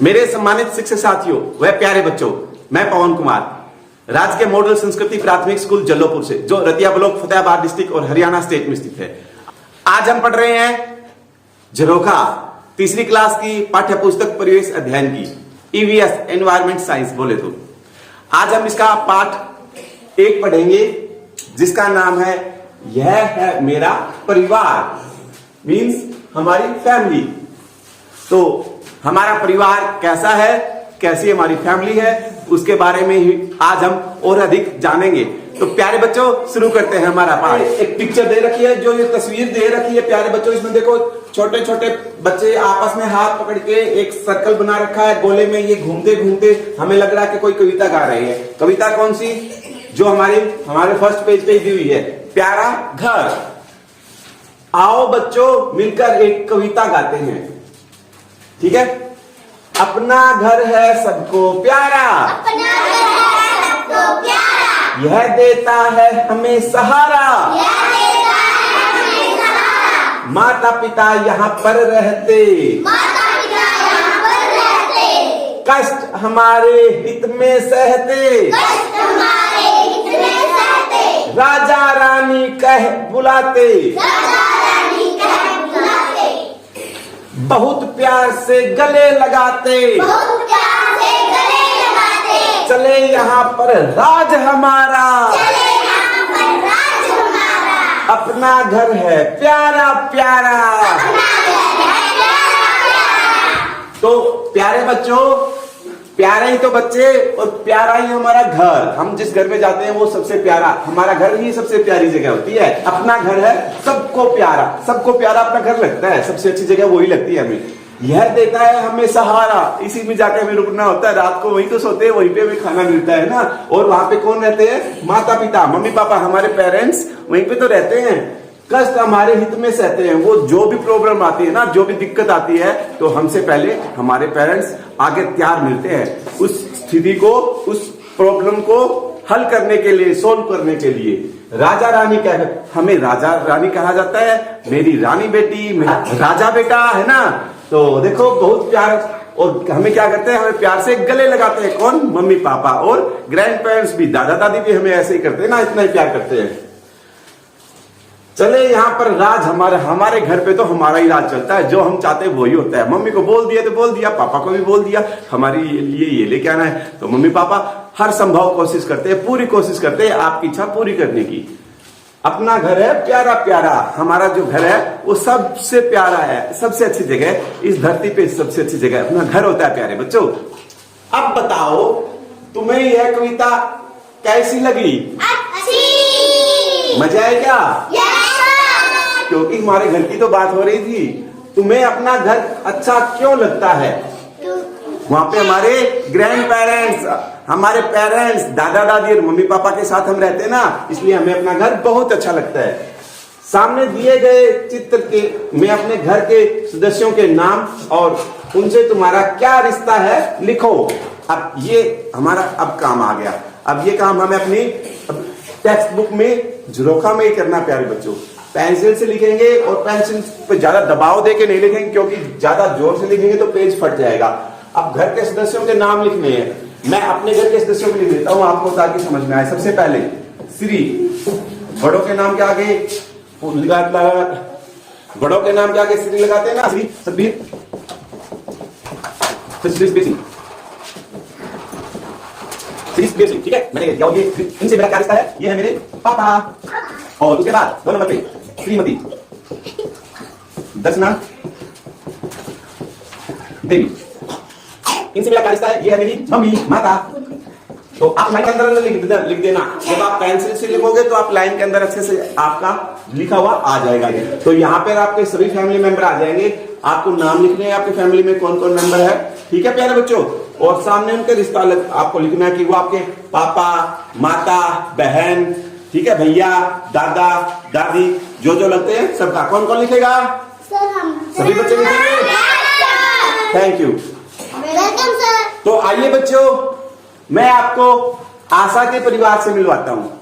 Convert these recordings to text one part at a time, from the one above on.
मेरे सम्मानित शिक्षक साथियों व प्यारे बच्चों, मैं पवन कुमार राजकीय मॉडल संस्कृति प्राथमिक स्कूल जल्लोपुर से, जो रतिया ब्लॉक फतेहाबाद डिस्ट्रिक्ट और हरियाणा स्टेट में स्थित है। आज हम पढ़ रहे हैं झरोखा तीसरी क्लास की पाठ्य पुस्तक परिवेश अध्ययन की ईवीएस एनवायरमेंट साइंस बोले तो। आज हम इसका पाठ 1 पढ़ेंगे जिसका नाम है यह है मेरा परिवार, मीन्स हमारी फैमिली। तो हमारा परिवार कैसा है, कैसी हमारी फैमिली है, उसके बारे में ही आज हम और अधिक जानेंगे। तो प्यारे बच्चों शुरू करते हैं हमारा पाठ। एक पिक्चर दे रखी है, जो ये तस्वीर दे रखी है प्यारे बच्चों, इसमें देखो छोटे छोटे बच्चे आपस में हाथ पकड़ के एक सर्कल बना रखा है गोले में, ये घूमते घूमते हमें लग रहा है कि कोई कविता गा रहे हैं। कविता कौन सी? जो हमारे फर्स्ट पेज पे दी हुई है, प्यारा घर। आओ बच्चों मिलकर एक कविता गाते हैं, ठीक है। अपना घर है सबको प्यारा, अपना घर है सबको प्यारा, यह देता है हमें सहारा, यह देता है हमें सहारा। माता पिता यहाँ पर रहते, माता पिता यहाँ पर रहते, कष्ट हमारे हित में सहते, कष्ट हमारे हित में सहते, राजा रानी कह बुलाते, राजा रानी कह बुलाते, बहुत प्यार से गले लगाते, बहुत प्यार से गले लगाते, चले यहाँ पर राज हमारा, चले यहाँ पर राज हमारा। अपना घर है प्यारा प्यारा। अपना घर है प्यारा प्यारा। तो प्यारे बच्चों, प्यारे ही तो बच्चे और प्यारा ही हमारा घर। हम जिस घर में जाते हैं वो सबसे प्यारा, हमारा घर ही सबसे प्यारी जगह होती है। अपना घर है सबको प्यारा, सबको प्यारा अपना घर लगता है, सबसे अच्छी जगह वही लगती है हमें। यह देता है हमें सहारा, इसी में जाके हमें रुकना होता है, रात को वहीं तो सोते हैं, वहीं पे हमें खाना मिलता है ना। और वहां पे कौन रहते हैं? माता पिता, मम्मी पापा, हमारे पेरेंट्स वहीं पे तो रहते हैं। कष्ट हमारे हित में सहते हैं, वो जो भी प्रॉब्लम आती है ना, जो भी दिक्कत आती है, तो हमसे पहले हमारे पेरेंट्स आगे तैयार मिलते हैं उस स्थिति को, उस प्रॉब्लम को हल करने के लिए, सोल्व करने के लिए। राजा रानी हमें राजा रानी कहा जाता है, मेरी रानी बेटी, मेरा राजा बेटा, है ना। तो देखो बहुत प्यार, और हमें क्या करते हैं, हमें प्यार से गले लगाते हैं। कौन? मम्मी पापा, और ग्रैंड पेरेंट्स भी, दादा दादी भी हमें ऐसे ही करते हैं ना, इतना ही प्यार करते हैं। चले यहाँ पर राज हमारे घर पे तो हमारा ही राज चलता है, जो हम चाहते हैं वही होता है। मम्मी को बोल दिया तो बोल दिया, पापा को भी बोल दिया हमारे लिए ये लेके आना है, तो मम्मी पापा हर संभव कोशिश करते हैं, पूरी कोशिश करते हैं आपकी इच्छा पूरी करने की। अपना घर है प्यारा प्यारा, हमारा जो घर है वो सबसे प्यारा है, सबसे अच्छी जगह इस धरती पे, सबसे अच्छी जगह अपना घर होता है प्यारे बच्चों। अब बताओ तुम्हें यह कविता कैसी लगी? अच्छी। मजा आया क्या? यस। क्योंकि हमारे घर की तो बात हो रही थी। तुम्हें अपना घर अच्छा क्यों लगता है? वहां पे हमारे ग्रैंड पेरेंट्स, हमारे पेरेंट्स, दादा दादी और मम्मी पापा के साथ हम रहते हैं ना, इसलिए हमें अपना घर बहुत अच्छा लगता है। सामने दिए गए चित्र के में अपने घर के सदस्यों के नाम और उनसे तुम्हारा क्या रिश्ता है लिखो। अब ये हमारा अब काम आ गया। अब ये काम हमें अपनी टेक्स्ट बुक में झरोखा में ही करना प्यारे बच्चों। पेंसिल से लिखेंगे और पेंसिल पे ज्यादा दबाव देके नहीं लिखेंगे, क्योंकि ज्यादा जोर से लिखेंगे तो पेज फट जाएगा। अब घर के सदस्यों के नाम लिखने हैं। मैं अपने घर के सदस्यों को लिख देता हूँ आपको, ताकि समझ में आए। सबसे पहले श्री, बड़ों के नाम के आगे बड़ों के नाम के आगे श्री लगाते हैं ना, श्री सतबीर, ठीक है। मैंने क्या, ये इनसे मेरा क्या रिश्ता है? ये है मेरे पापा। और उसके बाद 2 नंबर पे श्रीमती, दर्शना देवी, इनसे मेरा क्या रिश्ता है? ये है मेरी मम्मी माता। तो आप लाइन के अंदर लिख देना। जब आप पेंसिल से लिखोगे तो आप लाइन के अंदर अच्छे से आपका लिखा हुआ आ जाएगा। तो यहाँ पर आपके सभी फैमिली मेंबर आ जाएंगे। आपको नाम लिखने हैं, आपके फैमिली में कौन कौन मेंबर है, ठीक है प्यारे बच्चों। और सामने उनके रिश्ता आपको लिखना है कि वो आपके पापा, माता, बहन, ठीक है, भैया, दादा, दादी, जो जो लगते हैं सबका। कौन कौन लिखेगा? सर हम सभी बच्चे लिखेंगे। Thank you, welcome sir. तो आइए बच्चों, मैं आपको आशा के परिवार से मिलवाता हूँ।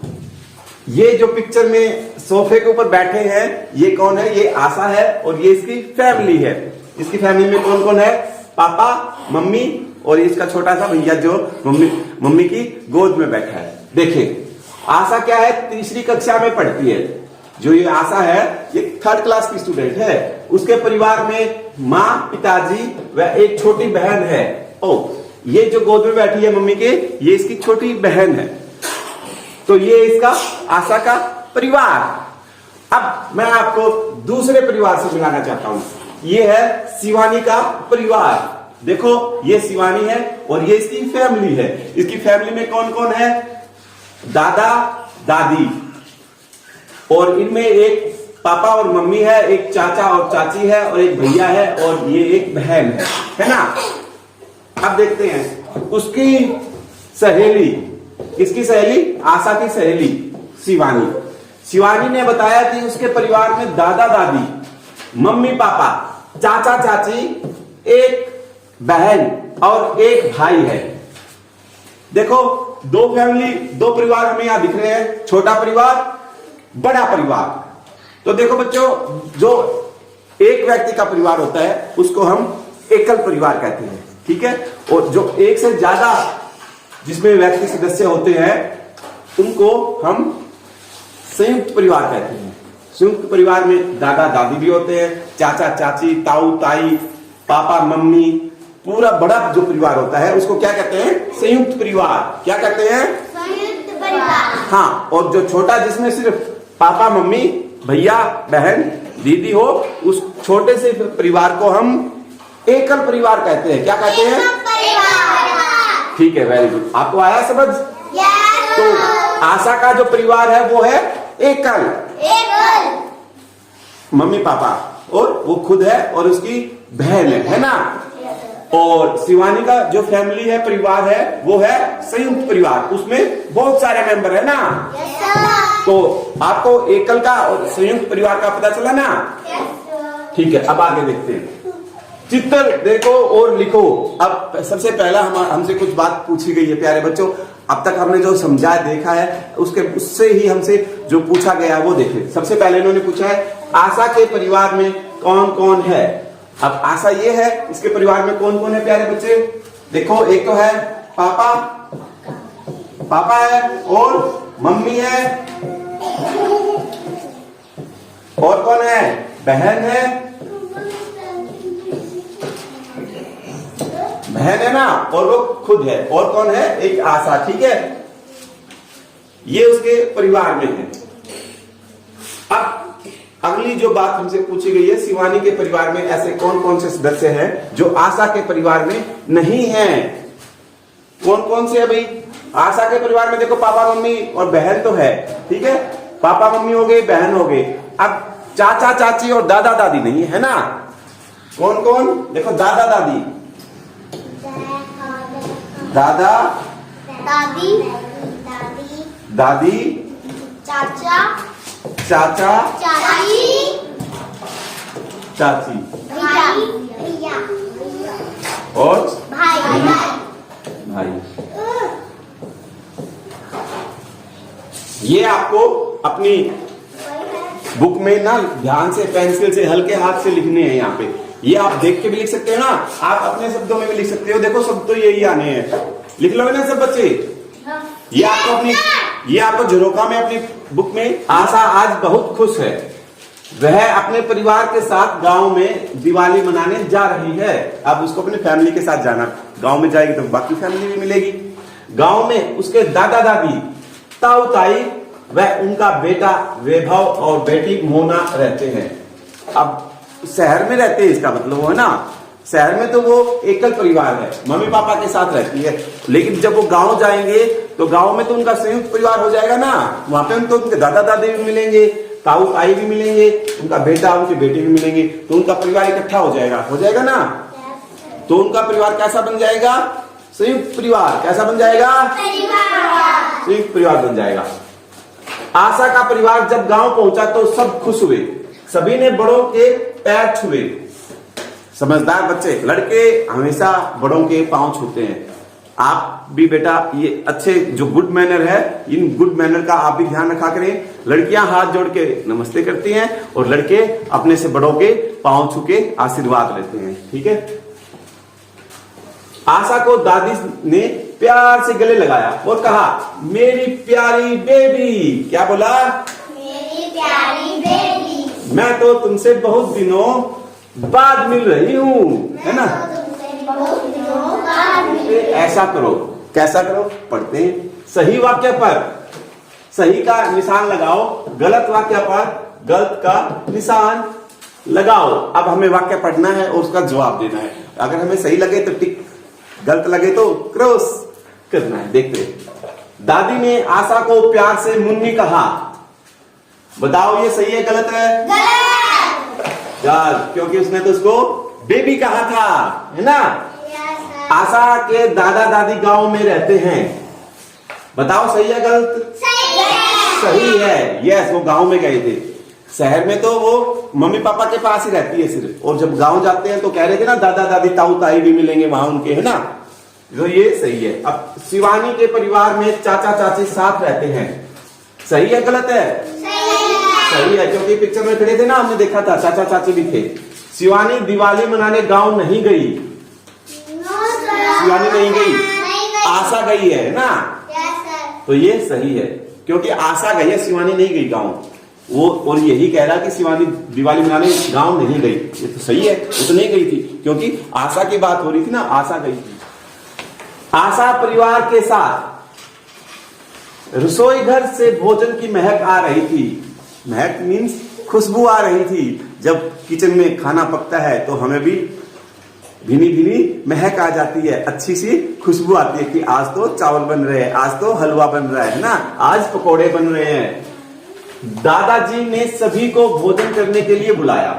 ये जो पिक्चर में सोफे के ऊपर बैठे हैं, ये कौन है? ये आशा है और ये इसकी फैमिली है। इसकी फैमिली में कौन कौन है? पापा, मम्मी और इसका छोटा सा भैया जो मम्मी की गोद में बैठा है। देखिए आशा क्या है, तीसरी कक्षा में पढ़ती है। जो ये आशा है ये 3rd क्लास की स्टूडेंट है। उसके परिवार में माँ, पिताजी व एक छोटी बहन है। ओ, ये जो गोद में बैठी है मम्मी के, ये इसकी छोटी बहन है। तो ये इसका आशा का परिवार। अब मैं आपको दूसरे परिवार से मिलाना चाहता हूं। ये है शिवानी का परिवार। देखो ये शिवानी है और ये इसकी फैमिली है। इसकी फैमिली में कौन कौन है? दादा, दादी और इनमें एक पापा और मम्मी है, एक चाचा और चाची है और एक भैया है और ये एक बहन है ना। अब देखते हैं उसकी सहेली, किसकी सहेली? आशा की सहेली शिवानी। शिवानी ने बताया कि उसके परिवार में दादा दादी, मम्मी पापा, चाचा चाची, एक बहन और एक भाई है। देखो दो फैमिली, दो परिवार हमें यहां दिख रहे हैं, छोटा परिवार, बड़ा परिवार। तो देखो बच्चों, जो एक व्यक्ति का परिवार होता है उसको हम एकल परिवार कहते हैं, ठीक है। और जो एक से ज्यादा जिसमें व्यक्ति सदस्य होते हैं उनको हम संयुक्त परिवार कहते हैं। संयुक्त परिवार में दादा दादी भी होते हैं, चाचा चाची, ताऊ ताई, पापा मम्मी, पूरा बड़ा जो परिवार होता है उसको क्या कहते हैं? संयुक्त परिवार। क्या कहते हैं? संयुक्त परिवार। हाँ, और जो छोटा जिसमें सिर्फ पापा मम्मी, भैया बहन, दीदी हो, उस छोटे से परिवार को हम एकल परिवार कहते हैं। क्या कहते हैं? परिवार। ठीक है, वेरी गुड। आपको आया समझ? तो आशा का जो परिवार है वो है एकल। मम्मी पापा और वो खुद है और उसकी बहन है ना। और शिवानी का जो फैमिली है, परिवार है, वो है संयुक्त परिवार। उसमें बहुत सारे मेंबर है ना। तो आपको एकल का और संयुक्त परिवार का पता चला ना। ठीक है, अब आगे देखते हैं। चित्र देखो और लिखो। अब सबसे पहला हमसे कुछ बात पूछी गई है प्यारे बच्चों। अब तक हमने जो समझा देखा है उससे ही हमसे जो पूछा गया है वो देखें। सबसे पहले इन्होंने पूछा है आशा के परिवार में कौन कौन है। अब आशा ये है, इसके परिवार में कौन कौन है प्यारे बच्चे? देखो एक तो है पापा है और मम्मी है, और कौन है? बहन है, ना, और वो खुद है, और कौन है? एक आशा। ठीक है, ये उसके परिवार में है। अब अगली जो बात हमसे पूछी गई है, शिवानी के परिवार में ऐसे कौन कौन से सदस्य हैं जो आशा के परिवार में नहीं हैं? कौन कौन से है भाई? आशा के परिवार में देखो पापा मम्मी और बहन तो है, ठीक है, पापा मम्मी हो गए, बहन हो गए। अब चाचा चाची और दादा दादी नहीं है ना। कौन कौन? देखो दादा दादी, दादा दादी, दादी, चाचा, चाचा, चाची, चाची भैया, और भाई। भाई। ये आपको अपनी बुक में ना ध्यान से पेंसिल से हल्के हाथ से लिखने हैं। यहाँ पे ये आप देख के भी लिख सकते हो ना, आप अपने शब्दों में भी लिख सकते हो। देखो शब्द तो यही आने हैं, लिख लो ना सब बच्चे। ये आपको झरोखा में अपनी बुक में। आशा आज बहुत खुश है, वह अपने परिवार के साथ गांव में दिवाली मनाने जा रही है। अब उसको अपने फैमिली के साथ जाना, गांव में जाएगी तो बाकी फैमिली भी मिलेगी। गांव में उसके दादा दादी, ताऊ ताई व उनका बेटा वैभव और बेटी मोना रहते हैं। अब शहर में रहते हैं, इसका मतलब वो है ना, शहर में तो वो एकल परिवार है, मम्मी पापा के साथ रहती है। लेकिन जब वो गांव जाएंगे तो गांव में तो उनका संयुक्त परिवार हो जाएगा ना। वहां पे उनको उनके दादा दादी भी मिलेंगे, ताऊ ताई भी मिलेंगे, उनका बेटा उनकी बेटी भी मिलेंगे, तो उनका परिवार इकट्ठा हो जाएगा ना। तो उनका परिवार कैसा बन जाएगा? संयुक्त परिवार। कैसा बन जाएगा? संयुक्त परिवार बन जाएगा। आशा का परिवार जब गांव पहुंचा तो सब खुश हुए, सभी ने बड़ों के पैर छुए। समझदार बच्चे, लड़के हमेशा बड़ों के पांव छूते हैं। आप भी बेटा ये अच्छे जो गुड मैनर है, इन गुड मैनर का आप भी ध्यान रखा करें। लड़कियां हाथ जोड़ के नमस्ते करती हैं और लड़के अपने से बड़ों के पांव छू के आशीर्वाद लेते हैं, ठीक है। आशा को दादी ने प्यार से गले लगाया और कहा, मेरी प्यारी बेबी। क्या बोला? मेरी प्यारी बेबी। मैं तो तुमसे बहुत दिनों बाद मिल रही हूँ, है ना? तुमसे बहुत दिनों बाद मिली। ऐसा करो, कैसा करो? पढ़ते हैं। सही वाक्य पर सही का निशान लगाओ, गलत वाक्य पर गलत का निशान लगाओ। अब हमें वाक्य पढ़ना है और उसका जवाब देना है। अगर हमें सही लगे तो टिक, गलत लगे तो क्रॉस करना है। देखते हैं। दादी ने आशा को प्यार से मुन्नी कहा। बताओ ये सही है गलत है? गलत। यार, क्योंकि उसने तो उसको बेबी कहा था, है ना? यस आशा के दादा दादी गांव में रहते हैं। बताओ सही है गलत? सही है। सही है। यस, वो गांव में गए थे। शहर में तो वो मम्मी पापा के पास ही रहती है सिर्फ, और जब गांव जाते हैं तो कह रहे थे ना, दादा दादी ताऊ ताई भी मिलेंगे वहां उनके, है ना? तो ये सही है। अब शिवानी के परिवार में चाचा चाची साथ रहते हैं। सही है गलत है? सही है, क्योंकि पिक्चर में खड़े थे ना, हमने देखा था चाचा चाची भी थे। शिवानी दिवाली मनाने गांव नहीं गई। शिवानी नहीं गई, आशा गई है ना? तो ये सही है, क्योंकि आशा गई है, शिवानी नहीं गई गांव। वो और यही कह रहा कि शिवानी दिवाली मनाने गांव नहीं गई। ये तो सही है, वो तो नहीं गई थी, क्योंकि आशा की बात हो रही थी ना, आशा गई थी। आशा परिवार के साथ रसोई घर से भोजन की महक आ रही थी। महक मीन्स खुशबू आ रही थी। जब किचन में खाना पकता है तो हमें भी भीनी भीनी महक आ जाती है, अच्छी सी खुशबू आती है कि आज तो चावल बन रहे हैं, आज तो हलवा बन रहा है ना, आज पकोड़े बन रहे हैं। दादाजी ने सभी को भोजन करने के लिए बुलाया।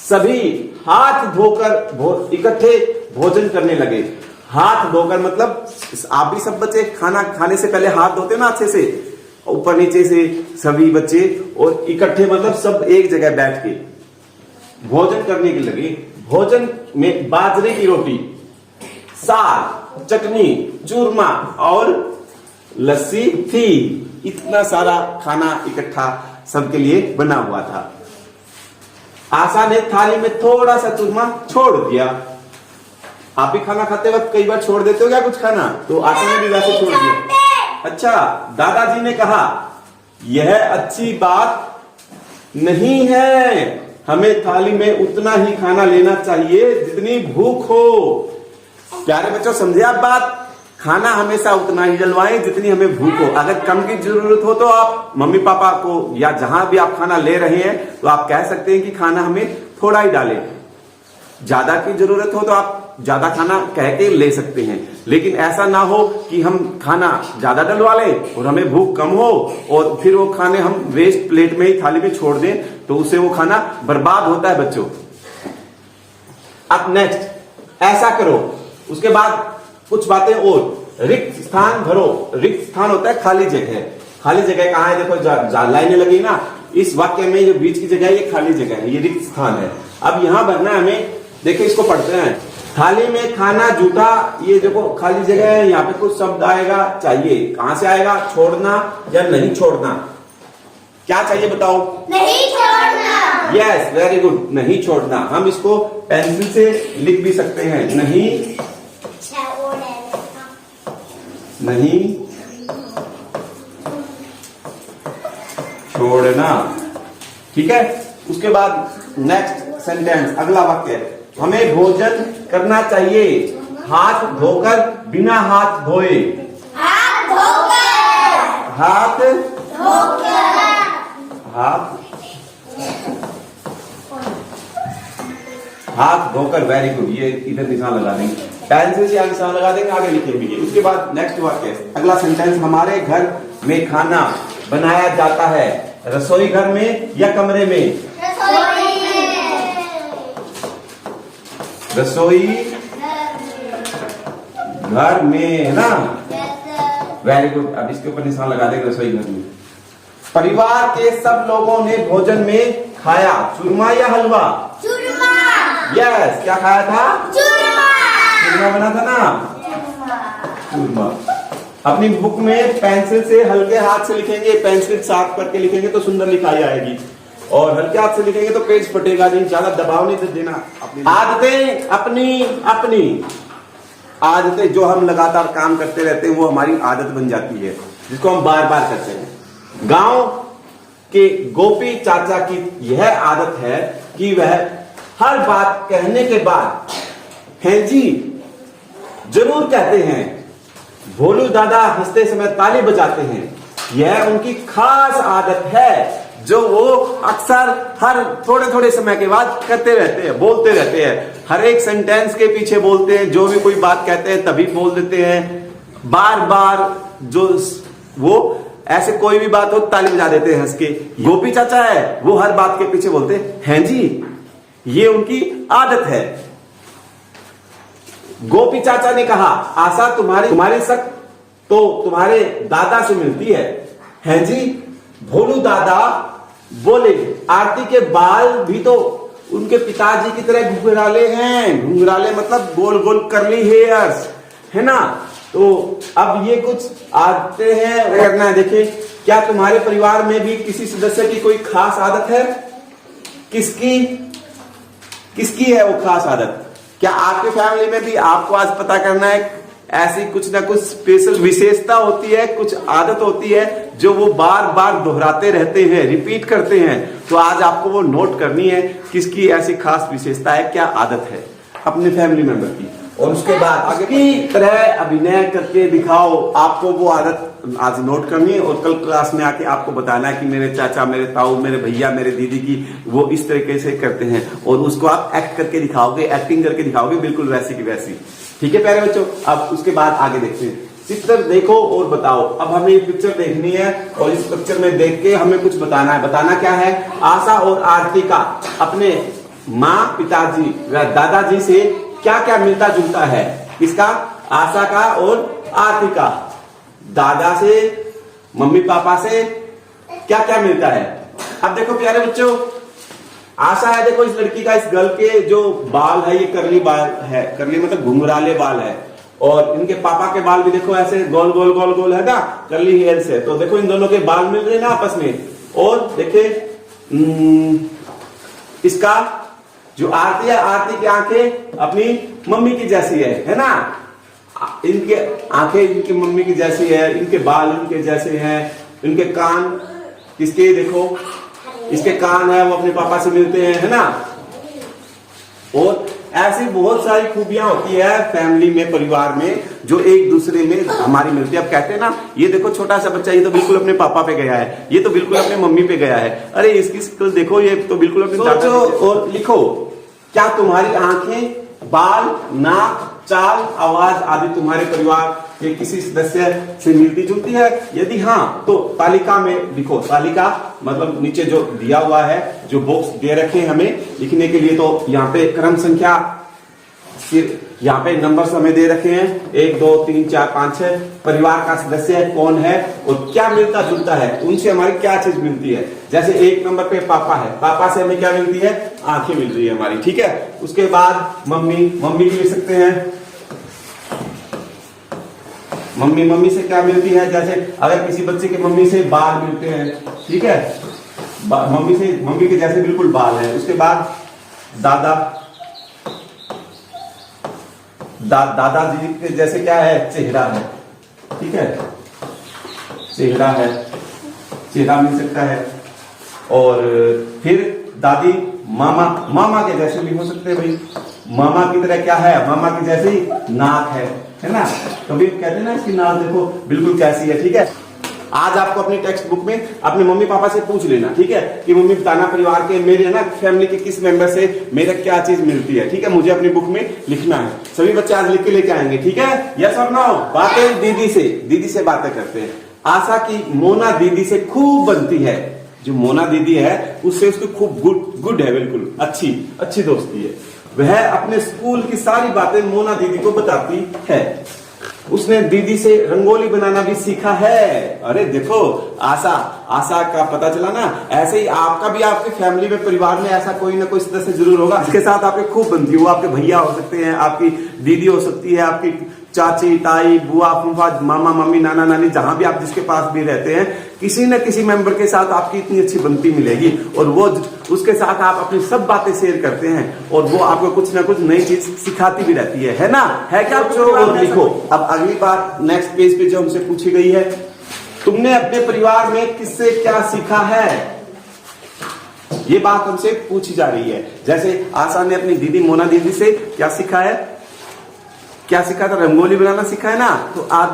सभी हाथ धोकर इकट्ठे भोजन करने लगे। हाथ धोकर मतलब आप भी सब बच्चे खाना खाने से पहले हाथ धोते ना अच्छे से, ऊपर नीचे से सभी बच्चे, और इकट्ठे मतलब सब एक जगह बैठ के भोजन करने के लगे। भोजन में बाजरे की रोटी, साग, चटनी, चूरमा और लस्सी थी। इतना सारा खाना इकट्ठा सबके लिए बना हुआ था। आशा ने थाली में थोड़ा सा चूरमा छोड़ दिया। आप भी खाना खाते वक्त कई बार छोड़ देते हो क्या कुछ खाना? तो आशा ने भी वैसे छोड़ दिया। अच्छा, दादाजी ने कहा, यह अच्छी बात नहीं है, हमें थाली में उतना ही खाना लेना चाहिए जितनी भूख हो। प्यारे बच्चों, समझे आप बात? खाना हमेशा उतना ही डलवाएं जितनी हमें भूख हो। अगर कम की जरूरत हो तो आप मम्मी पापा को या जहां भी आप खाना ले रहे हैं तो आप कह सकते हैं कि खाना हमें थोड़ा ही डालें। ज्यादा की जरूरत हो तो आप ज्यादा खाना कह के ले सकते हैं, लेकिन ऐसा ना हो कि हम खाना ज्यादा डलवा लें और हमें भूख कम हो और फिर वो खाने हम वेस्ट प्लेट में ही थाली में छोड़ दें, तो उससे वो खाना बर्बाद होता है बच्चों। अब नेक्स्ट, ऐसा करो। उसके बाद कुछ बातें और। रिक्त स्थान भरो। रिक्त स्थान होता है खाली जगह। खाली जगह कहाँ है? देखो लाइनें लगी ना, इस वाक्य में जो बीच की जगह है ये खाली जगह है, ये रिक्त स्थान है। अब यहां भरना है हमें। देखिए इसको पढ़ते हैं। थाली में खाना जूठा, ये देखो खाली जगह है, यहाँ पे कुछ शब्द आएगा, चाहिए। कहां से आएगा? छोड़ना या नहीं छोड़ना? क्या चाहिए बताओ? नहीं छोड़ना। यस, वेरी गुड, नहीं छोड़ना। हम इसको पेंसिल से लिख भी सकते हैं। नहीं छोड़ना, ठीक है। उसके बाद नेक्स्ट सेंटेंस, अगला वाक्य, हमें भोजन करना चाहिए हाथ धोकर, बिना हाथ धोए। हाथ धोकर। हाथ धोकर। हाथ धोकर, वेरी गुड। ये इधर निशान लगा देंगे, पेंसिल से निशान लगा देंगे, आगे लिखेंगे। उसके बाद नेक्स्ट वाक्य, अगला सेंटेंस, हमारे घर में खाना बनाया जाता है रसोई घर में या कमरे में? रसोई घर में, है ना? Very good. अब इसके ऊपर निशान लगा देंगे, रसोई घर में। परिवार के सब लोगों ने भोजन में खाया चूरमा या हलवा? चूरमा। यस, क्या खाया था? चूरमा। चूरमा बना था ना? चूरमा। अपनी बुक में पेंसिल से हल्के हाथ से लिखेंगे, पेंसिल साफ करके लिखेंगे तो सुंदर लिखाई आएगी, और हल्के हाथ से लिखेंगे तो पेज फटेगा नहीं। ज्यादा दबाव नहीं देना। आदतें अपनी अपनी। आदतें जो हम लगातार काम करते रहते हैं वो हमारी आदत बन जाती है, जिसको हम बार बार करते हैं। गांव के गोपी चाचा की यह आदत है कि वह हर बात कहने के बाद हैं जी जरूर कहते हैं। भोलू दादा हंसते समय ताली बजाते हैं। यह उनकी खास आदत है जो वो अक्सर हर थोड़े थोड़े समय के बाद करते रहते हैं, बोलते रहते हैं। हर एक सेंटेंस के पीछे बोलते हैं, जो भी कोई बात कहते हैं तभी बोल देते हैं। बार बार जो वो ऐसे कोई भी बात हो ताली बजा देते हैं हंस के। गोपी चाचा है वो हर बात के पीछे बोलते हैं जी, ये उनकी आदत है। गोपी चाचा ने कहा, आशा तुम्हारी शक तो तुम्हारे दादा से मिलती है जी। भोलू दादा बोले, आरती के बाल भी तो उनके पिताजी की तरह घुंघराले हैं। घुंघराले मतलब गोल गोल करली हेयर्स, है ना। तो अब ये कुछ आदतें हैं करना है। देखिए, क्या तुम्हारे परिवार में भी किसी सदस्य की कोई खास आदत है? किसकी है वो खास आदत? क्या आपके फैमिली में भी आपको आज पता करना है? ऐसी कुछ ना कुछ स्पेशल विशेषता होती है, कुछ आदत होती है जो वो बार बार दोहराते रहते हैं, रिपीट करते हैं। तो आज आपको वो नोट करनी है, किसकी ऐसी खास विशेषता है, क्या आदत है अपने फैमिली मेंबर की। और उसके बाद आगे की तरह अभिनय करके दिखाओ। आपको वो आदत आज नोट करनी है और कल क्लास में आके आपको बताना है कि मेरे चाचा, मेरे ताऊ, मेरे भैया, मेरे दीदी की वो इस तरीके से करते हैं, और उसको आप एक्ट करके दिखाओगे, एक्टिंग करके दिखाओगे बिल्कुल वैसी की वैसी। ठीक है प्यारे बच्चों, अब उसके बाद आगे देखते हैं। चित्र देखो और बताओ। अब हमें ये पिक्चर देखनी है और इस पिक्चर में देख के हमें कुछ बताना है। बताना क्या है? आशा और आरती का अपने माँ, पिताजी व दादाजी से क्या क्या मिलता जुलता है। किसका? आशा का और आरती का। दादा से, मम्मी पापा से क्या क्या मिलता है। अब देखो प्यारे बच्चों, आशा है, देखो इस लड़की का, इस गर्ल के जो बाल है ये करली बाल है। करली मतलब घुंघराले बाल है। और इनके पापा के बाल भी देखो ऐसे गोल गोल गोल गोल है ना, करली हेयर्स है। तो देखो इन दोनों के बाल मिल रहे हैं ना आपस में। और देखिए इसका जो आरती है, आरती की आंखें अपनी मम्मी की जैसी है ना। इनके आंखें इनकी मम्मी की जैसी है, इनके बाल इनके जैसे हैं, इनके कान किसके, देखो इसके कान है वो अपने पापा से मिलते हैं, है ना। और ऐसी बहुत सारी खूबियां होती है फैमिली में, परिवार में, जो एक दूसरे में हमारी मिलती है। अब कहते हैं ना, ये देखो छोटा सा बच्चा, ये तो बिल्कुल अपने पापा पे गया है, ये तो बिल्कुल अपने मम्मी पे गया है, अरे इसकी शक्ल देखो, ये तो बिल्कुल अपने दादा। और लिखो, क्या तुम्हारी आंखें, बाल, नाक, चाल, आवाज आदि तुम्हारे परिवार के किसी सदस्य से मिलती जुलती है? यदि हाँ तो तालिका में लिखो। तालिका मतलब नीचे जो दिया हुआ है, जो बॉक्स दे रखे हैं हमें लिखने के लिए, तो यहाँ पे क्रम संख्या, यहाँ पे नंबर हमें दे रखे हैं 1 2 3 4 5 6। परिवार का सदस्य कौन है और क्या मिलता जुलता है, उनसे हमारी क्या चीज मिलती है। जैसे 1 नंबर पे पापा है, पापा से हमें क्या मिलती है? आंखें मिल रही है हमारी, ठीक है। उसके बाद मम्मी, मम्मी भी लिख सकते हैं। मम्मी से क्या मिलती है? जैसे अगर किसी बच्चे के मम्मी से बाल मिलते हैं, ठीक है, मम्मी के जैसे बिल्कुल बाल है। उसके बाद दादा, दादाजी के जैसे क्या है? चेहरा है, ठीक है, चेहरा है, चेहरा मिल सकता है। और फिर दादी, मामा के जैसे भी हो सकते हैं भाई। मामा की तरह क्या है? मामा की जैसी नाक है ना। कभी कहते हैं ना इसकी नाक देखो बिल्कुल कैसी है, ठीक है। आज आपको अपनी टेक्स्ट बुक में अपने मम्मी पापा से पूछ लेना, ठीक है, कि मम्मी बताना परिवार के, मेरे ना फैमिली के किस मेंबर से मेरा क्या चीज मिलती है, ठीक है। मुझे अपनी बुक में लिखना है। सभी बच्चे आज लिख के लेके आएंगे, ठीक है। यस और नो? बातें दीदी से बातें करते हैं। आशा की मोना दीदी से खूब बनती है। जो मोना दीदी है उससे उसकी खूब गुड है, बिल्कुल अच्छी दोस्ती है। वह अपने स्कूल की सारी बातें मोना दीदी को बताती है। उसने दीदी से रंगोली बनाना भी सीखा है। अरे देखो, आशा का पता चला ना। ऐसे ही आपका भी आपके फैमिली में, परिवार में ऐसा कोई ना कोई सदस्य जरूर होगा जिसके साथ आपके खूब बनती है। वो आपके भैया हो सकते हैं, आपकी दीदी हो सकती है, आपकी चाची, ताई, बुआ, फूफा, मामा, मम्मी, नाना, नानी, जहां भी आप जिसके पास भी रहते हैं, किसी न किसी मेंबर के साथ आपकी इतनी अच्छी बनती मिलेगी, और वो उसके साथ आप अपनी सब बातें शेयर करते हैं, और वो आपको कुछ ना कुछ नई चीज सिखाती भी रहती है ना? है क्या बच्चों? और लिखो अब अगली बात नेक्स्ट पेज पे जो हमसे पूछी गई है, तुमने अपने परिवार में किससे क्या सीखा है? ये बात हमसे पूछी जा रही है। जैसे आशा ने अपनी दीदी मोना दीदी से क्या सीखा है? क्या सीखा था? रंगोली बनाना सीखा है ना? तो आप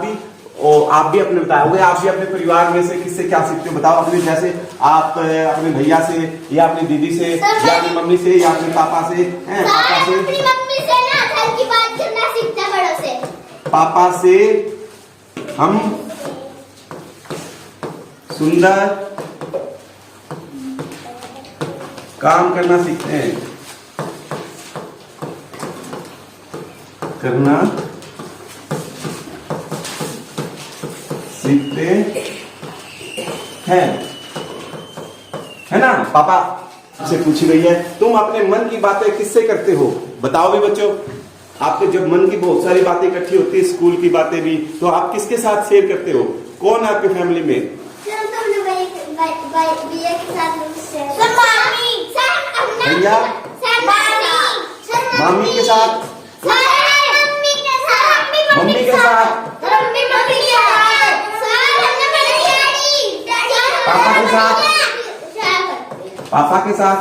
भी अपने बताओगे, आप भी अपने परिवार में से किससे क्या सीखते हो? बताओ अपने, जैसे आप अपने भैया से, या अपनी दीदी से, या अपनी मम्मी से, या अपने पापा से, पापा से। अपनी मम्मी से ना घर की बात करना सीखता है, बड़ों से। पापा से हम सुंदर काम करना सीखते हैं, करना सीखते हैं, है ना? पापा से पूछी गई है, तुम अपने मन की बातें किससे करते हो? बताओ भी बच्चों, आपके जब मन की बहुत सारी बातें इकट्ठी होती है, स्कूल की बातें भी, तो आप किसके साथ शेयर करते हो? कौन है आपके फैमिली में? भैया के साथ, भैया, मामी के साथ, मम्मी के साथ, पापा के साथ, पापा के साथ।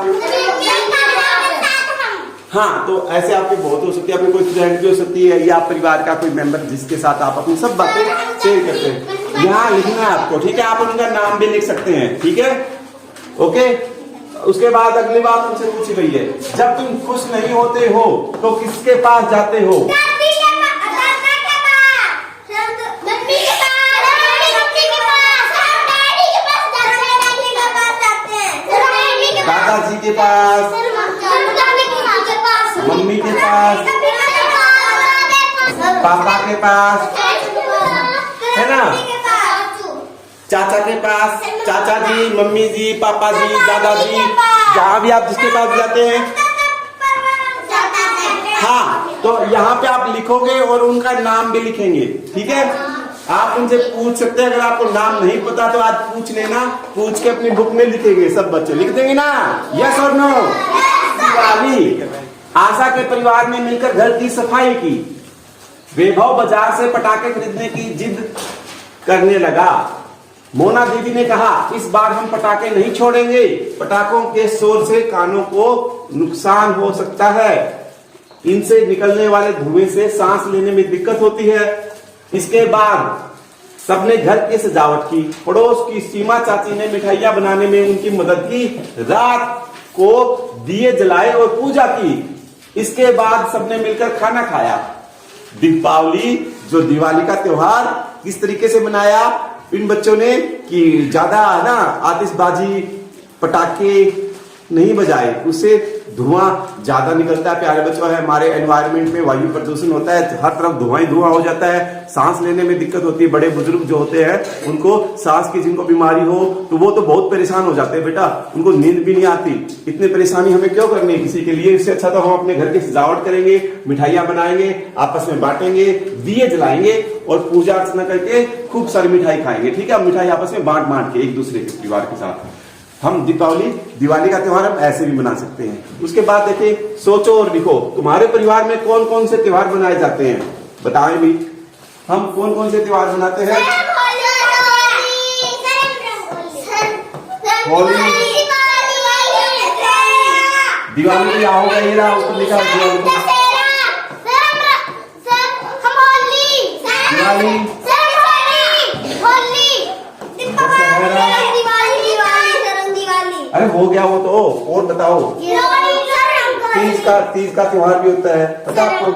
हाँ, तो ऐसे आपके बहुत हो सकती है, आपकी कोई फ्रेंड भी हो सकती है, या परिवार का कोई मेंबर जिसके साथ आप अपनी सब बातें शेयर करते हैं। यहाँ लिखना है आपको, ठीक है? आप उनका नाम भी लिख सकते हैं, ठीक है? ओके। उसके बाद अगली बात तुमसे पूछी गई है, जब तुम खुश नहीं होते हो तो किसके पास जाते हो? दादाजी के पास, मम्मी के पास, पापा के पास, है ना? चाचा के पास, चाचा जी, मम्मी जी, पापा जी, दादाजी, जहाँ भी आप जिसके पास जाते हैं। हाँ, तो यहाँ पे आप लिखोगे और उनका नाम भी लिखेंगे, ठीक है? आप उनसे पूछ सकते हैं, अगर आपको नाम नहीं पता तो आज पूछ लेना, पूछ के अपनी बुक में लिखेंगे। सब बच्चे लिख देंगे ना? यस और नो? दिवाली। आशा के परिवार ने मिलकर घर की सफाई की। वैभव बाजार से पटाखे खरीदने की जिद करने लगा। मोना दीदी ने कहा, इस बार हम पटाखे नहीं छोड़ेंगे, पटाखों के शोर से कानों को नुकसान हो सकता है, इनसे निकलने वाले धुएं से सांस लेने में दिक्कत होती है। इसके बाद सबने घर की सजावट की। पड़ोस की सीमा चाची ने मिठाइयां बनाने में उनकी मदद की। रात को दिए जलाए और पूजा की। इसके बाद सबने मिलकर खाना खाया। दीपावली, जो दिवाली का त्योहार, किस तरीके से मनाया इन बच्चों ने कि ज्यादा ना आतिशबाजी, पटाखे नहीं बजाए, उससे धुआं ज्यादा निकलता है। प्यारे बच्चों, है हमारे एनवायरनमेंट में वायु प्रदूषण होता है, हर तरफ धुआं ही धुआं हो जाता है, सांस लेने में दिक्कत होती है। बड़े बुजुर्ग जो होते हैं उनको सांस की जिनको बीमारी हो तो वो तो बहुत परेशान हो जाते हैं बेटा, उनको नींद भी नहीं आती। इतनी परेशानी हमें क्यों करनी है किसी के लिए? इससे अच्छा तो हम अपने घर की सजावट करेंगे, मिठाइयां बनाएंगे, आपस में बांटेंगे, दिए जलाएंगे और पूजा अर्चना करके खूब सारी मिठाई खाएंगे, ठीक है? मिठाई आपस में बांट के एक दूसरे के परिवार के साथ हम दिवाली का त्योहार हम ऐसे भी मना सकते हैं। उसके बाद देखिए, सोचो और लिखो, तुम्हारे परिवार में कौन कौन से त्योहार मनाए जाते हैं? बताएं भी, हम कौन कौन से त्योहार मनाते हैं? होली, दिवाली आओगे ही रहा, उसको लिखा दिवाली, अरे हो गया वो तो, और बताओ। तीज का त्योहार भी होता है, पता आपको?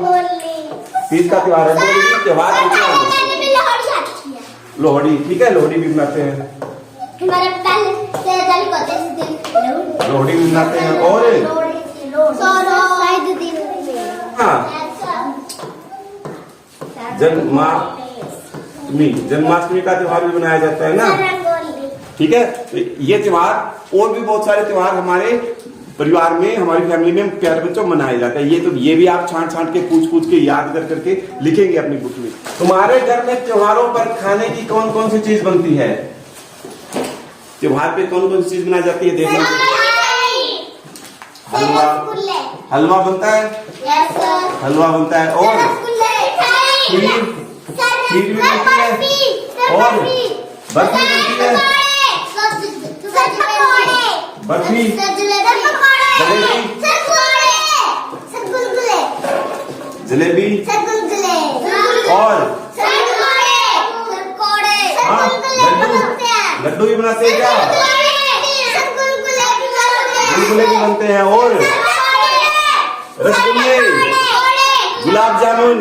तीज का त्योहार है, त्योहार लोहड़ी, ठीक है? लोहड़ी भी मनाते हैं, लोहड़ी भी मनाते हैं। और हाँ, जन्माष्टमी का त्योहार भी मनाया जाता है ना, रंगोली। ठीक है। तो ये त्योहार और भी बहुत सारे त्योहार हमारे परिवार में, हमारी फैमिली में प्यारे बच्चों मनाए जाते हैं। ये भी आप छांट के पूछ के याद करके लिखेंगे अपनी बुक में। तुम्हारे घर में त्योहारों पर खाने की कौन कौन सी चीज बनती है? त्योहार पे कौन कौन सी चीज बनाई जाती है? देखना। हलवा बनता है, हलवा बनता है, और खीर भी बनती है, और बर्फी बनती है, बर्फी, जलेबी, और हाँ, लड्डू भी बनाते हैं क्या? गुलगुले भी बनते हैं, और रसगुल्ले, गुलाब जामुन,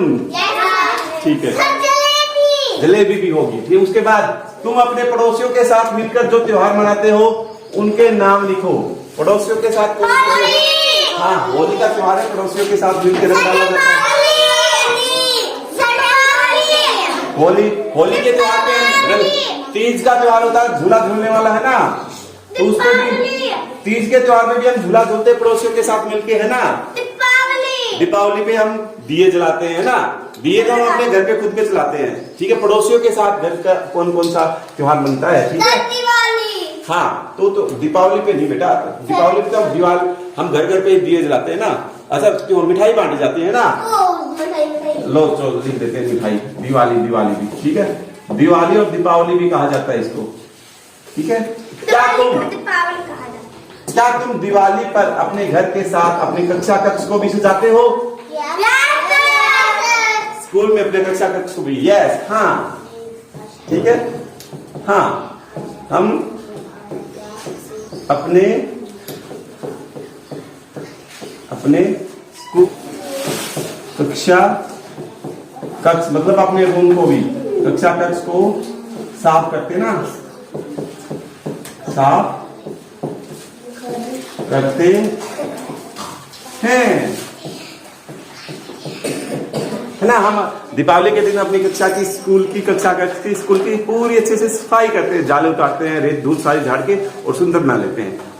ठीक है, जलेबी भी होगी। फिर उसके बाद तुम अपने पड़ोसियों के साथ मिलकर जो त्योहार मनाते हो उनके नाम लिखो। पड़ोसियों के साथ हाँ, होली का त्योहार है, पड़ोसियों के साथ मिलकर रंग डाला जाता है। होली के त्योहार पे तीज का त्योहार होता है, झूला झूलने वाला है ना, तो उसको भी तीज के त्योहार में भी हम झूला झूलते पड़ोसियों के साथ मिलके, है ना। दीपावली पे हम दिए जलाते हैं ना, दिए तो हम अपने घर पे खुद पे जलाते हैं, ठीक है। पड़ोसियों के साथ घर का कौन कौन सा त्योहार बनता है, ठीक है। हाँ, तो दीपावली पे नहीं बेटा, दीपावली पे तो हम घर पे दिए जलाते हैं ना। अच्छा, क्यों मिठाई बांटी जाती है ना। लो चलो लिख देते हैं मिठाई। दिवाली भी, ठीक है। दिवाली और दीपावली भी कहा जाता है इसको, ठीक है। क्या तुम दिवाली पर अपने घर के साथ अपने कक्षा कक्ष को भी सजाते हो? स्कूल में अपने कक्षा कक्ष को भी? यस, हाँ, ठीक है। हाँ, हम अपने स्कूल कक्षा कक्ष मतलब अपने रूम को भी, कक्षा कक्ष को साफ करते ना, साफ करते हैं, है ना। हम दीपावली के दिन अपनी कक्षा की, स्कूल की कक्षा कक्ष की, स्कूल की पूरी अच्छे से सफाई करते हैं, जाले उतारते हैं, रेत धूल सारी झाड़ के और सुंदर बना लेते हैं।